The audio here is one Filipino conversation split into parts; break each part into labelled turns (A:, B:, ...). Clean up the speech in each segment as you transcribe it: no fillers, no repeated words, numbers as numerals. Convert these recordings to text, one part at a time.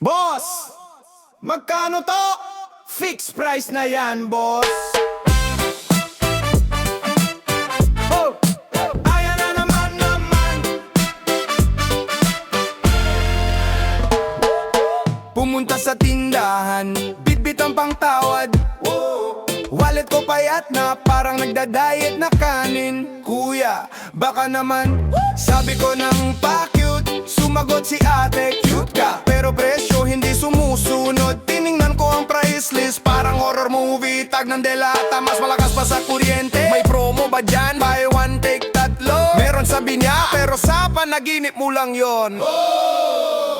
A: Boss, magkano to? Fixed price na yan, boss. Oh, ayan na naman. Pumunta sa tindahan, bitbit ang pangtawad. Wallet ko payat na parang nagda-diet na kanin. Kuya, baka naman. Sabi ko ng pa-cute, sumagot si ate, cute ka pero presyo hindi sumusunod. Tiningnan ko ang price list, parang horror movie. Tag ng delata, mas malakas pa sa kuryente. May promo ba dyan? Buy one, take tatlo. Meron sabi niya, pero sa panaginip mo lang yon.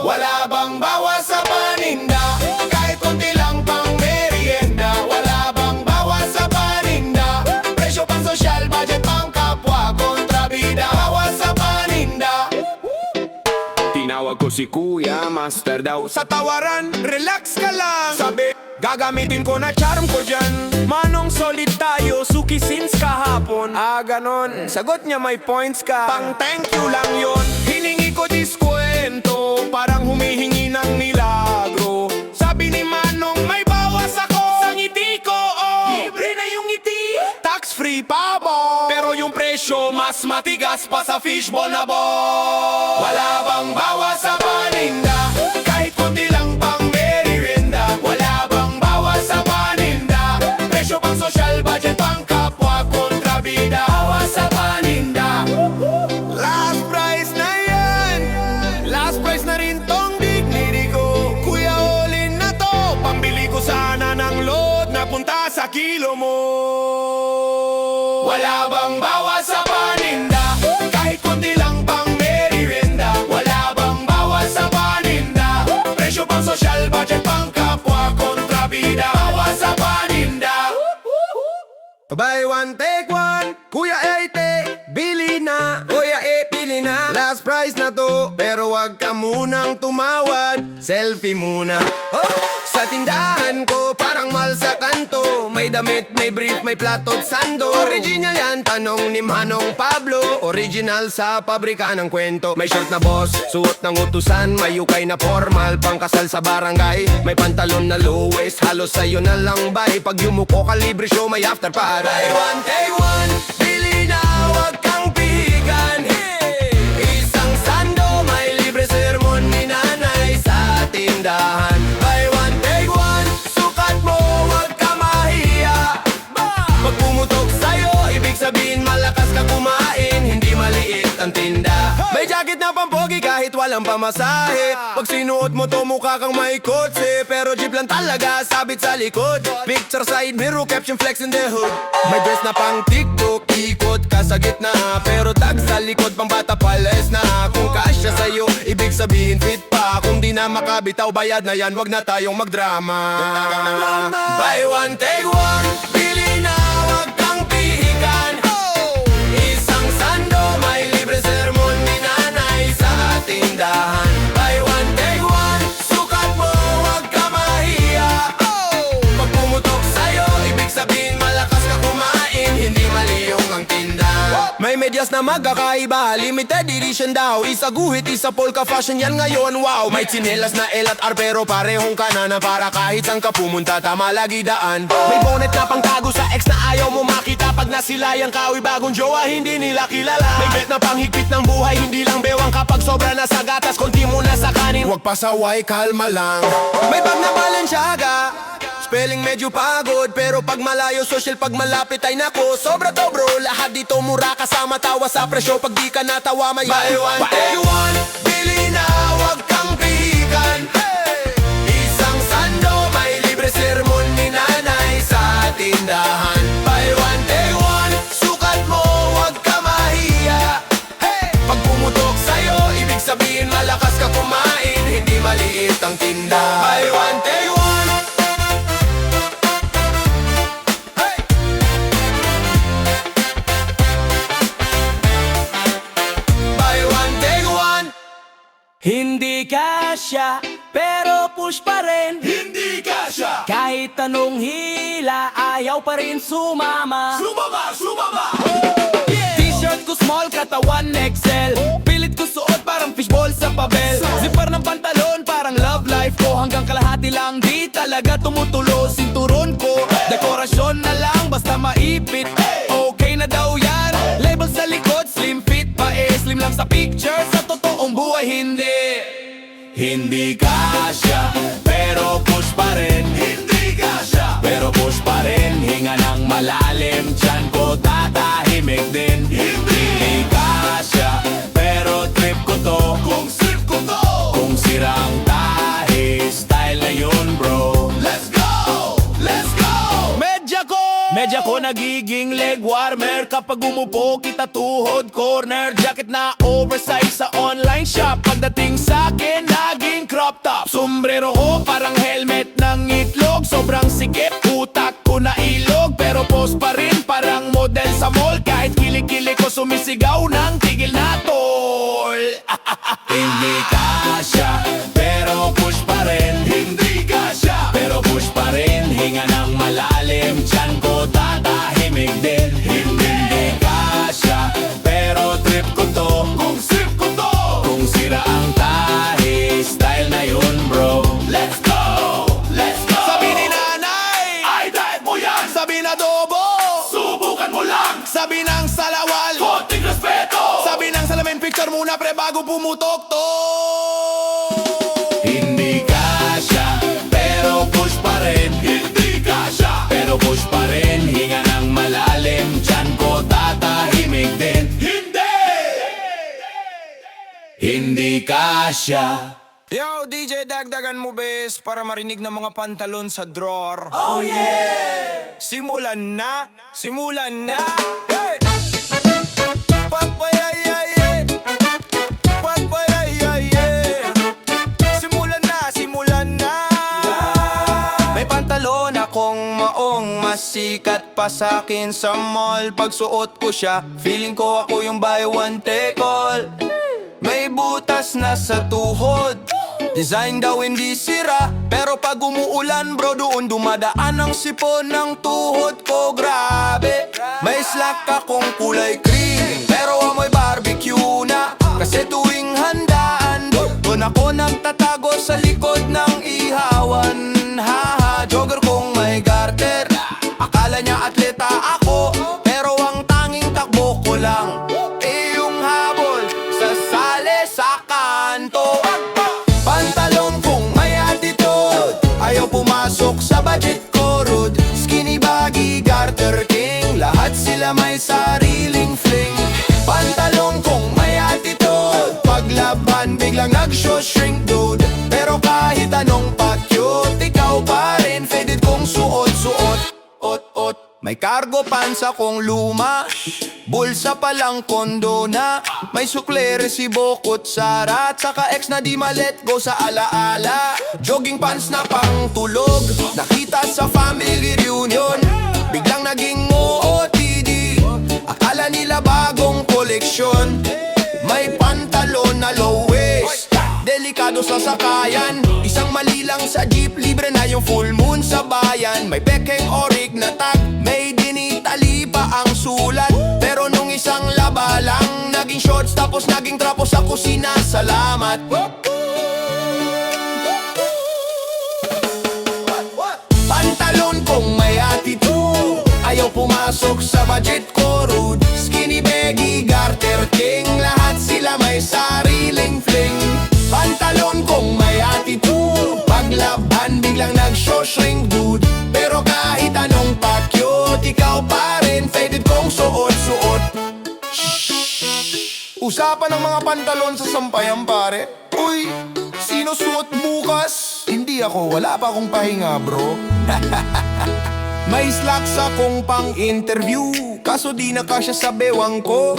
A: Wala bang bawas sa paninda? Kahit konti lang pang merienda. Wala bang bawas sa paninda? Presyo pang social, budget pang kapwa, kontrabida. Bawas sa paninda. Tinawag ko si Kuya, master daw sa tawaran. Relax ka lang, sabi, gagamitin ko na charm ko dyan. Manong solid tayo, suki since kahapon. Ah, ganon, sagot niya may points ka. Pang thank you lang yon. Hiningi ko diskwento, parang humihingi ng milagro. Sabi ni Manong may bawas ako. Sa ngiti ko, oh, libre na yung ngiti. Tax free pa bo, pero yung presyo mas matigas pa sa fishball na bo. Wala bang bawas sa paninda? Kahit konti lang pang merienda. Wala bang bawas sa paninda? Presyo pang social, budget pang kapwa, kontrabida. Bawas sa paninda. Last price na yan. Last price na rin tong dignity ko. Kuya, all in na to. Pambili ko sana ng load na punta sa kilo mo. Wala bang bawas sa paninda? Kahit konti lang pang merienda. Wala bang bawas sa paninda? Presyo pang social, budget pang kapwa, kontrabida. Bawas sa paninda. Buy one, take one. Kuya, bili na. Kuya, bili na. Last price na to, pero wag ka munang tumawad. Selfie muna. Sa tindahan ko, parang mal sa kanto. May damit, may brief, may platot, sando. Original yan, tanong ni Manong Pablo. Original sa pabrika ng kwento. May shirt na boss, suot ng utusan. May ukay na formal, pangkasal sa barangay. May pantalon na low waist, halos sa'yo na lang bay. Pag yumuko ka libre show, may after para. Buy one, take one, bili na, wag kang pihigan. Isang sando, may libre sermon ni nanay sa tindahan. Buy one, take one, sukat mo, wag ka mahiya. Pag pumutok sa'yo, ibig sabihin malakas ka kumain. Hindi maliit ang tinda. May jacket na pampogi kahit walang pamasahe. Pag sinuot mo to, mukha kang may kotse. Pero jeep lang talaga, sabit sa likod. Picture side mirror, caption flex in the hood. May dress na pang TikTok, ikot ka sa gitna. Pero tag sa likod, pang bata pales na. Kung kasya sa'yo, ibig sabihin fit pa. Kung di na makabitaw, bayad na yan, wag na tayong magdrama. Buy one, take one, bili na, wag kang pihigan. Isang sando, may libre sermon ni nanay sa tindahan. Buy one, take one, sukat mo, wag ka mahiya. Pag pumutok sa'yo, ibig sabihin malakas ka kumain. Hindi mali yung ang tinda. May medyas na magkakaiba, limited edition daw. Isa guhit, isa polka fashion yan ngayon, wow. May tsinelas na L at R pero parehong kanana. Para kahit saan ka pumunta, tama lagi daan. May bonnet na pangtago sa ex na ayaw mo makita. Pag nasilayan ka, uy bagong jowa, hindi nila kilala. May bet na panghigpit ng buhay, hindi lang bewang. Kapag sobra na sa gatas, konti mo na sa kanin. Huwag pasaway, kalma lang. May bag na Balenciaga, spelling medyo pagod, pero pag malayo social, pag malapit ay nako. Sobra to bro, lahat dito mura, kasama tawa sa presyo. Pag di ka natawa, may buy one, take one, bili na, wag kang pihigan. Isang sando, may libre sermon ni nanay sa tindahan. Buy one, take one, sukat mo, wag ka mahiya. Pag pumutok sa'yo, ibig sabihin malakas ka kumain. Hindi maliit ang tinda. Buy one, take one. Hindi kasya, pero push pa rin. Hindi kasya. Kahit anong hila, ayaw pa rin sumama. Sumama! T-shirt ko small, katawan XL. Pilit ko suot parang fishball sa pabel. Zipper ng pantalon parang love life ko. hanggang kalahati lang, di talaga tumutulo. Sinturon ko, dekorasyon na lang, basta maipit. Okay na daw yan, label sa likod, slim fit pa eh. Slim lang sa picture, sa totoong buhay hindi. Hindi kasya, pero push pa rin. Hindi kasya, pero push pa rin. Hinga ng malalim, tiyan ko tatahimik din. Hindi kasya, pero trip ko to. Kung trip ko to, kung sirang tahi, style na yun bro. Let's go, let's go. Medya ko nagiging leg warmer kapag umupo kita tuhod corner. Jacket na oversize sa online shop, pagdating sa akin naging crop top. Sombrero ko parang helmet ng itlog, sobrang sikip, utak ko na ilog. Pero pose pa rin parang model sa mall, kahit kilikili ko sumisigaw ng tigil na tol. Hindi kasya, pero push pa rin. Hindi kasya, pero push pa rin. Hinga ng malalim, tiyan ko tatahimik din. Hindi kasya, pero trip ko to. Kung trip ko to, kung sira ang tahi, style na yun bro. Let's go, let's go. Sabi ni nanay, ay diet mo yan. Sabi na adobo, subukan mo lang. Sabi ng salawal, konting respeto. Sabi ng salamin, picture muna pre bago pumutok to. Hindi kasya, pero push pa rin. Hindi kasya, pero push pa rin. Hinga ng malalim, tiyan ko tatahimik din. Hindi kasya.
B: Yo, DJ, dagdagan mo bes para marinig ng mga pantalon sa drawer.
A: Oh yeah!
B: Simulan na, simulan na. Hey! Papayayaye, papayayaye. Simulan na, simulan na. May pantalon akong maong masikat pa sa'kin sa mall. Pagsuot ko siya, feeling ko ako yung buy one take all. May butas na sa tuhod, design daw hindi sira. Pero pag umuulan bro, doon dumadaan ang sipon ng tuhod ko. Grabe, may slack akong kulay cream, pero amoy barbecue na. Kasi tuwing handaan, doon ako nagtatago sa likod ng ihawan. Haha, jogger kong may garter, akala niya atleta ako, pero ang tanging takbo ko lang yung habol sa sale sa kanto. Pantalon kong may attitude, ayaw pumasok sa budget ko rude. Skinny baggy, garter king, lahat sila may sariling fling. Pantalon kong may attitude, paglaban biglang nag-show-shrink dude. Pero kahit anong pa-cute, ikaw pa rin faded kong suot-suot. Ot-ot, may cargo pants akong luma, bulsa palang kondo na. May sukle, resibo, kutsara, at saka ex na di ma-let go sa alaala. Jogging pants na pang tulog, nakita sa family reunion, biglang naging OOTD. Akala nila bagong koleksyon, may pantalon na low waist, delikado sa sakayan. Isang mali lang sa jeep, libre na yung full moon sa bayan. May pekeng orig na tag, may dinitali pa ang sulat. Pero nung isang laba lang, naging shorts tapos naging trapo sa kusina. Salamat. Pantalon kong may attitude, ayaw pumasok sa budget ko rude. Skinny baggy, garter king, lahat sila may sariling fling. Pantalon kong may attitude, paglaban biglang nag-show-shrink dude. Pero kahit anong pa-cute, ikaw pa rin faded kong suot-suot. Usapan ng mga pantalon sa sampayan pare. Uy, sino suot bukas? Hindi ako, wala pa akong pahinga bro. May slacks akong pang-interview, kaso di na kasya sa bewang ko.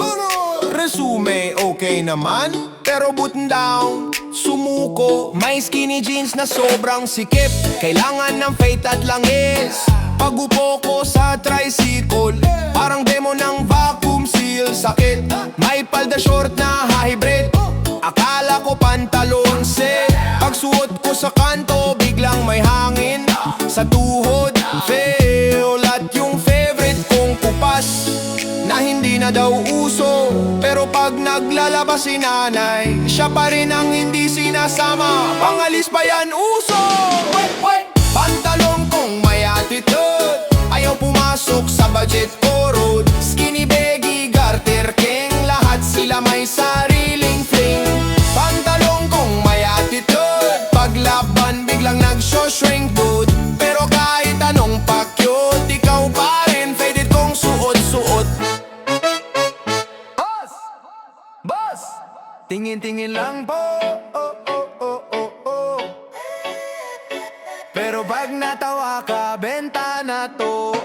B: Resume okay naman, pero button down, sumuko. May skinny jeans na sobrang sikip, kailangan ng fate at langis. Pag-upo ko sa tricycle, parang demo ng vacuum seal. Sakit, may palda short na hybrid, akala ko pantalon set. Pagsuot ko sa kanto, biglang may hangin sa tuhod. Fail at yung favorite kong kupas, na hindi na daw uso. Pero pag naglalabas si nanay, siya pa rin ang hindi sinasama. Pangalis pa yan uso. Pantalong kong may attitude, ayaw pumasok sa budget ko road. Skinny baggy, garter king, lahat sila may sariling fling. Pantalong kong may attitude, paglaban biglang nagsho-shrink dude. Pero kahit anong pa-cute, ikaw pa rin faded kong suot-suot. Boss! Tingin-tingin lang po, oh, oh, oh, oh, oh. Pero pag natawa ka, benta na to.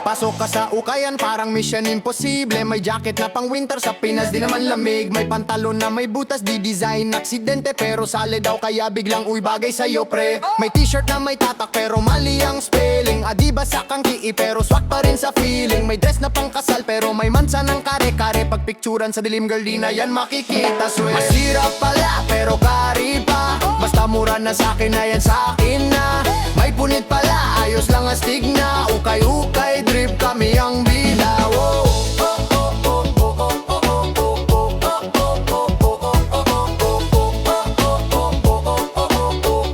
B: Pasok ka sa ukayan, parang mission imposible. May jacket na pang winter, sa Pinas di naman lamig. May pantalon na may butas, di design aksidente. Pero sali daw kaya biglang uy bagay sa'yo pre. May t-shirt na may tatak pero mali ang spelling. Adidas sa kang kii pero swak pa rin sa feeling. May dress na pang kasal pero may mansa ng kare-kare. Pag picturan sa dilim girl di na yan makikita swear. Masira pala pero kari pa, basta mura na sa'kin na yan sa'kin na. May punit pala, ayos lang astig na. Ukay-ukay drip kami ang bida. Wow.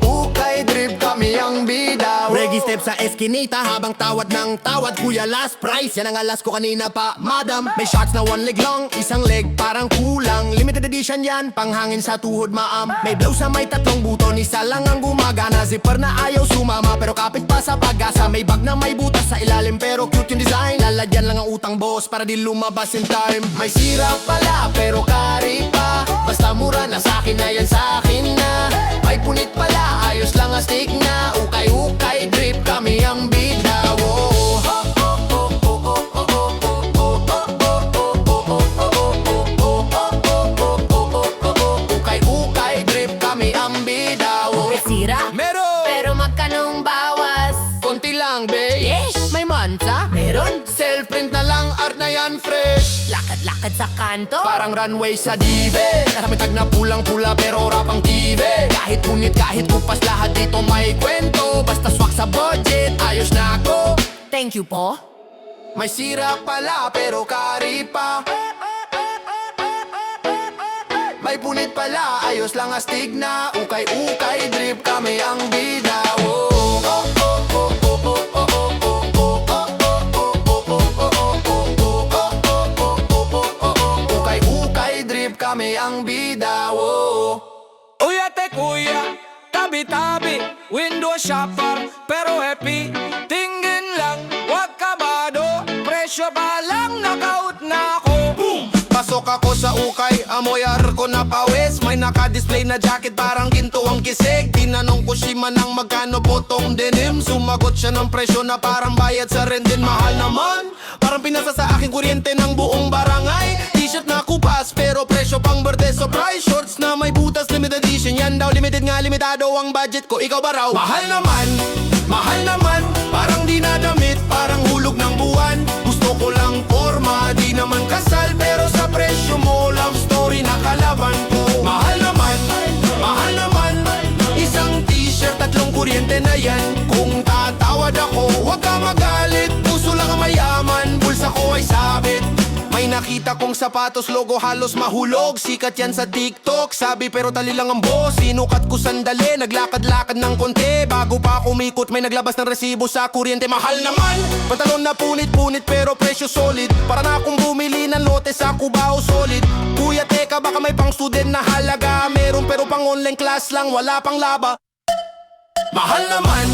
B: Ukay drip kami ang bida. Reggae step sa eskinita habang tawad ng tawad. Kuya last price, yan ang alas ko kanina pa madam. May shots na one leg long, isang leg parang kulang. Limited edition yan, panghangin sa tuhod maam. May blouse na may tatlong buton, isa lang ang gumagana. Zipper na ayaw sumama pero kapit pa sa pag-asa. May bag na may butas sa ilalim pero cute yung design. Lalagyan lang ang utang boss para di lumabas in time. May sira pala pero kari pa, basta mura na sa'kin na yan sa'kin na. May punit pala, ayos lang astig na. Ukay-ukay drip kami ang bida. Wow. Ukay-ukay drip kami ang bida. Wow.
C: Sira,
B: Meron!
C: pero magkanong bawas?
B: Konti lang, babe.
C: Yes!
B: May mansa?
C: Meron?
B: Self-print na lang, art na yan fresh.
C: Lakad-lakad sa kanto?
B: Parang runway sa dive. May tag na pulang-pula pero rapang TV. Kahit punit, kahit kupas, lahat dito may kwento. Basta swak sa budget, ayos na ako.
C: Thank you po.
B: May sira pala pero kari pa. May punit pala, ayos lang astig na. Ukay-ukay drip kami ang bida. Ukay-ukay drip kami ang bida.
D: Uy ate kuya, tabi-tabi, window shopper, pero happy. Tingin lang, wag kabado, presyo pa lang, knockout na ako.
B: Pasok ako sa ukay, amoy arko na pawis. May naka-display na jacket, parang ginto ang kisig. Tinanong ko si Manang magkano po tong denim. Sumagot siya ng presyo na parang bayad sa rendin. Mahal naman, parang pinasa sa aking kuryente ng buong barangay. T-shirt na kupas, pero presyo pang birthday surprise. Shorts na may butas, limited edition. Yan daw, limited nga, limitado ang budget ko. Ikaw ba raw? Mahal naman, parang di na damit, parang hulog ng buwan. Gusto ko lang forma, di naman kasal, pero sa presyo mo, love story na kalaban ko. Mahal naman, isang t-shirt, tatlong kuryente na yan. Kung tatawad ako, huwag ka magalit. Puso lang ang mayaman, bulsa ko ay sabit. May nakita kong sapatos, logo halos mahulog. Sikat yan sa TikTok, sabi pero tali lang ang boss. Sinukat ko sandali, naglakad-lakad ng konti. Bago pa kumikot, may naglabas ng resibo sa kuryente. Mahal naman, pantalon na punit-punit pero presyo solid. Para na akong bumili ng lote sa Cubao solid. Kuya teka, baka may pang student na halaga. Meron pero pang online class lang, wala pang laba. Mahal naman,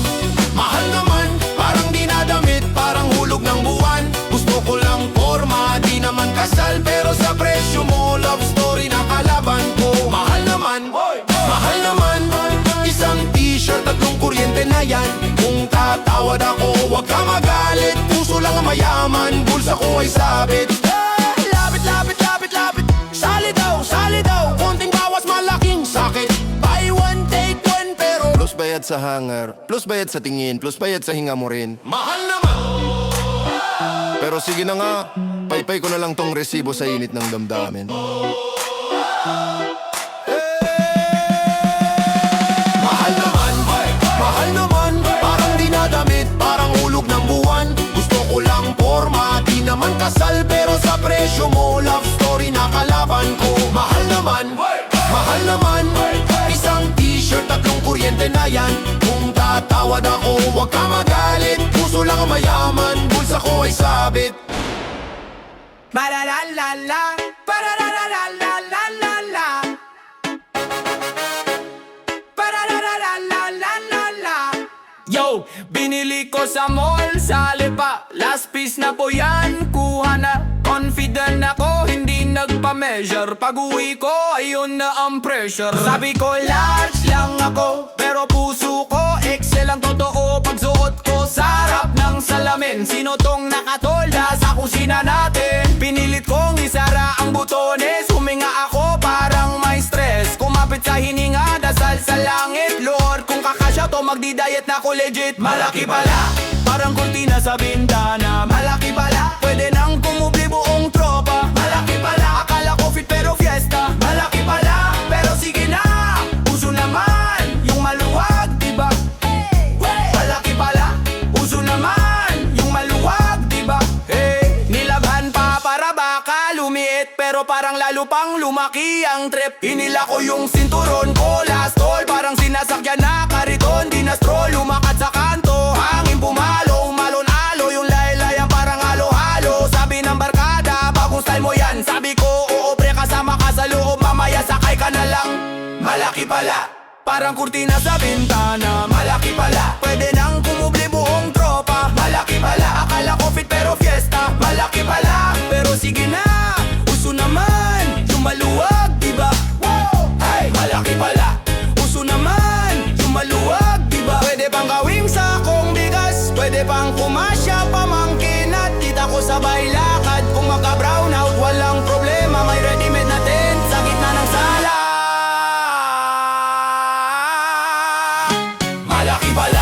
B: parang di na damit, parang hulog ng buwan. Gusto ko lang forma, di naman kasal, pero sa presyo mo, love story na kalaban ko. Mahal naman, isang t-shirt, tatlong kuryente na yan. Kung tatawad ako, huwag ka magalit. Puso lang ang mayaman, bulsa ko ay sabit. Lapit, sali daw, konting bawas, malaking sakit. Buy one, take one, pero plus bayad sa hangar, plus bayad sa tingin, plus bayad sa hinga mo rin. Mahal naman! Pero sige na nga, paypay ko na lang tong resibo sa init ng damdamin. Mahal naman, parang di na damit, parang hulog ng buwan. Gusto ko lang forma,
A: kasal pero sa presyo mo love story na kalaban ko. Mahal naman isang t-shirt, tatlong kuryente na yan. Kung tatawad ako, huwag ka magalit. Puso lang ang mayaman, bulsa ko ay sabit.
D: Ba-da-da-la-la, ba-da-da-da-la-la-la-la. Ba-da-da-da-la-la-la-la. Yo, binili ko sa mall, sa Lipa. Last piece na po yan, kuha na. Confident ako, hindi nagpa-measure. Pag uwi ko, ayun na ang pressure. Sabi ko large lang ako, pero puso ko XL ang totoo. Pagsuot ko sa harap ng salamin, sino tong nakatolda sa kusina natin? Pinilit kong isara ang butones, huminga ako parang may stress. Kumapit sa hininga, dasal sa langit. Lord, kung kakasya to, magdi-diet na ko legit. Malaki pala, parang kurtina sa bintana. Malaki pala, pwede nang kumubli buong tropa. Malaki pala, akala ko fit pero fiesta. Malaki pala, pero sige na, uso naman yung maluwag, diba? Malaki pala, uso naman yung maluwag, diba? Hey, nilabhan pa para baka lumiit, pero parang lalo pang lumaki ang trip. Hinila ko yung sinturon ko, last all, parang sinasakyan na kariton. Di na stroll, lumakat sa kanto, hangin pumalo, umalon-alo. Yung laylayan parang halo-halo. Sabi ng barkada, bagong style mo yan. Sabi ko, oo pre, kasama ka sa loob, mamaya sakay ka na lang. Malaki pala, parang kurtina sa bintana. Malaki pala, pwede nang kumubli buong tropa. Malaki pala, akala ko fit pero fiesta. Malaki pala, pero sige na, uso naman yung maluwag, diba? Ay, malaki pala, uso naman yung maluwag, diba? Pwede pang gawing sakong bigas, pwede pang kumasya pamangkin. At kita ko sabay lakad, kung maka-brown out, walang problema. May ready-made na tent sa gitna ng sala. Malaki pala,